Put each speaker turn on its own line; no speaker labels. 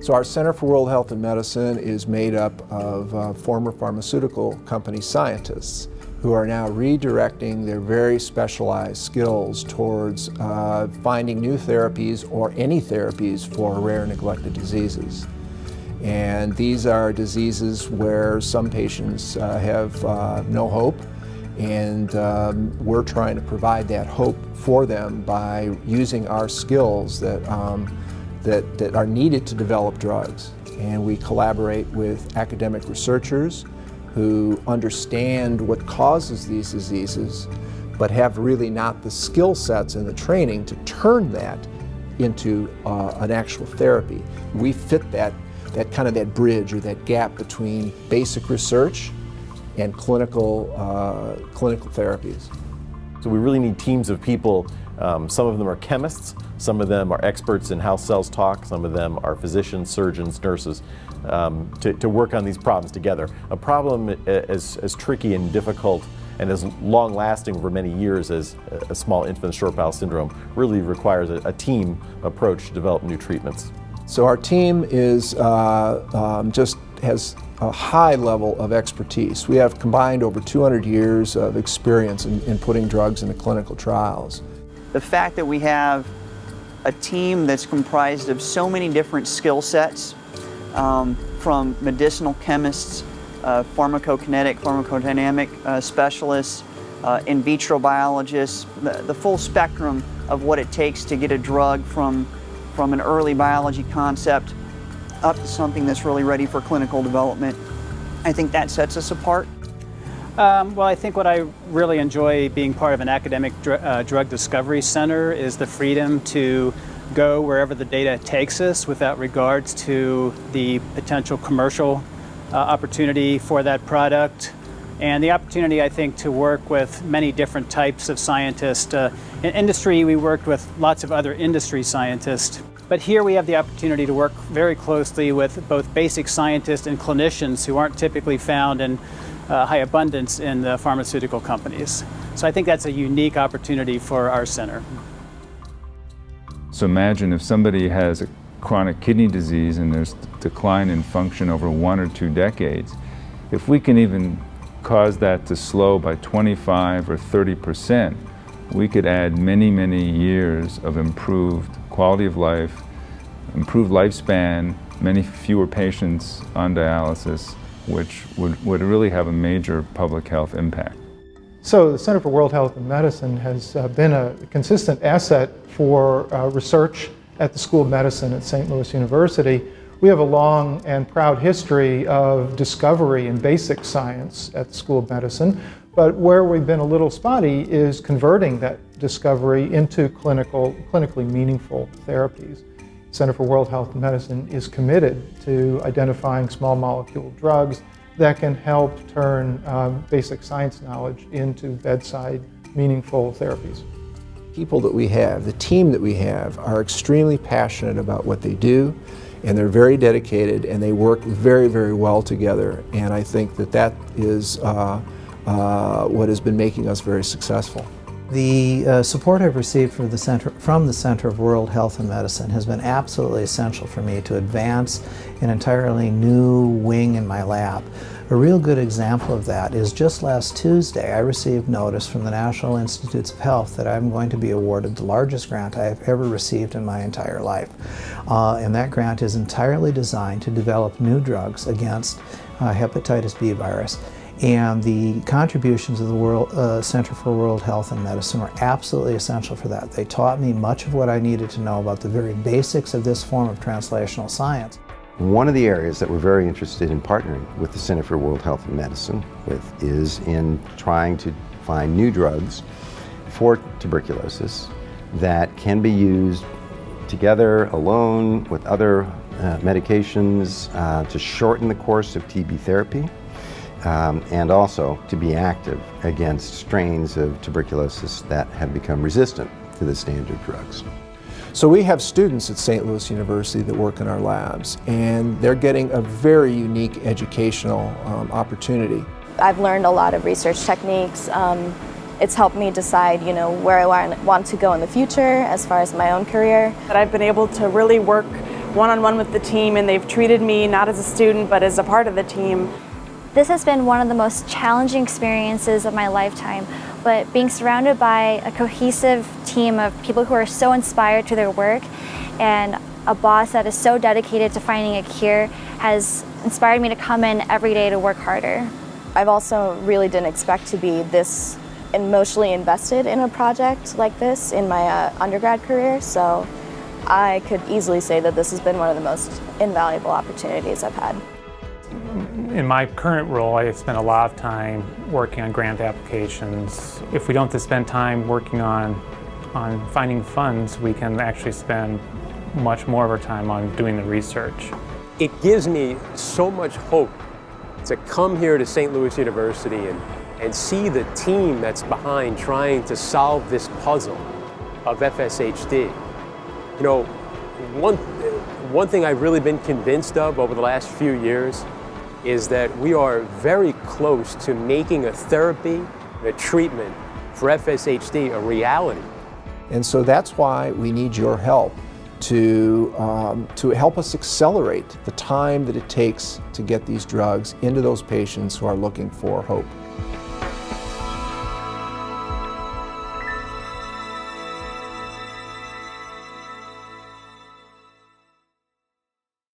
So our Center for World Health and Medicine is made up of former pharmaceutical company scientists who are now redirecting their very specialized skills towards finding new therapies or any therapies for rare neglected diseases. And these are diseases where some patients have no hope, and we're trying to provide that hope for them by using our skills that are needed to develop drugs. And we collaborate with academic researchers who understand what causes these diseases, but have really not the skill sets and the training to turn that into an actual therapy. We fit that bridge or that gap between basic research and clinical therapies.
So we really need teams of people. Some of them are chemists, some of them are experts in how cells talk, some of them are physicians, surgeons, nurses, to work on these problems together. A problem as tricky and difficult and as long-lasting over many years as a small infant short bowel syndrome really requires a team approach to develop new treatments.
So our team is just has a high level of expertise. We have combined over 200 years of experience in putting drugs into clinical trials.
The fact that we have a team that's comprised of so many different skill sets, from medicinal chemists, pharmacokinetic, pharmacodynamic specialists, in vitro biologists, the full spectrum of what it takes to get a drug from an early biology concept up to something that's really ready for clinical development. I think that sets us apart.
Well, I think what I really enjoy being part of an academic drug discovery center is the freedom to go wherever the data takes us without regards to the potential commercial opportunity for that product, and the opportunity, I think, to work with many different types of scientists. In industry, we worked with lots of other industry scientists, but here we have the opportunity to work very closely with both basic scientists and clinicians who aren't typically found in high abundance in the pharmaceutical companies. So I think that's a unique opportunity for our center.
So imagine if somebody has a chronic kidney disease and there's decline in function over 1 or 2 decades. If we can even cause that to slow by 25 or 30%, we could add many, many years of improved quality of life, improved lifespan, many fewer patients on dialysis, which would really have a major public health impact.
So the Center for World Health and Medicine has been a consistent asset for research at the School of Medicine at St. Louis University. We have a long and proud history of discovery in basic science at the School of Medicine, but where we've been a little spotty is converting that discovery into clinically meaningful therapies. Center for World Health and Medicine is committed to identifying small molecule drugs that can help turn basic science knowledge into bedside meaningful therapies.
People that we have, the team that we have, are extremely passionate about what they do, and they're very dedicated, and they work very, very well together. And I think that is what has been making us very successful.
The support I've received from the Center of World Health and Medicine has been absolutely essential for me to advance an entirely new wing in my lab. A real good example of that is just last Tuesday I received notice from the National Institutes of Health that I'm going to be awarded the largest grant I have ever received in my entire life. And that grant is entirely designed to develop new drugs against hepatitis B virus. And the contributions of the Center for World Health and Medicine were absolutely essential for that. They taught me much of what I needed to know about the very basics of this form of translational science.
One of the areas that we're very interested in partnering with the Center for World Health and Medicine with is in trying to find new drugs for tuberculosis that can be used together, alone, with other medications to shorten the course of TB therapy. And also to be active against strains of tuberculosis that have become resistant to the standard drugs.
So we have students at St. Louis University that work in our labs, and they're getting a very unique educational opportunity.
I've learned a lot of research techniques. It's helped me decide, where I want to go in the future as far as my own career.
But I've been able to really work one-on-one with the team, and they've treated me not as a student but as a part of the team.
This has been one of the most challenging experiences of my lifetime, but being surrounded by a cohesive team of people who are so inspired to their work and a boss that is so dedicated to finding a cure has inspired me to come in every day to work harder. I've also really didn't expect to be this emotionally invested in a project like this in my undergrad career, so I could easily say that this has been one of the most invaluable opportunities I've had.
In my current role, I spend a lot of time working on grant applications. If we don't have to spend time working on finding funds, we can actually spend much more of our time on doing the research.
It gives me so much hope to come here to St. Louis University and see the team that's behind trying to solve this puzzle of FSHD. You know, one thing I've really been convinced of over the last few years is that we are very close to making a therapy, a treatment for FSHD a reality.
And so that's why we need your help to help us accelerate the time that it takes to get these drugs into those patients who are looking for hope.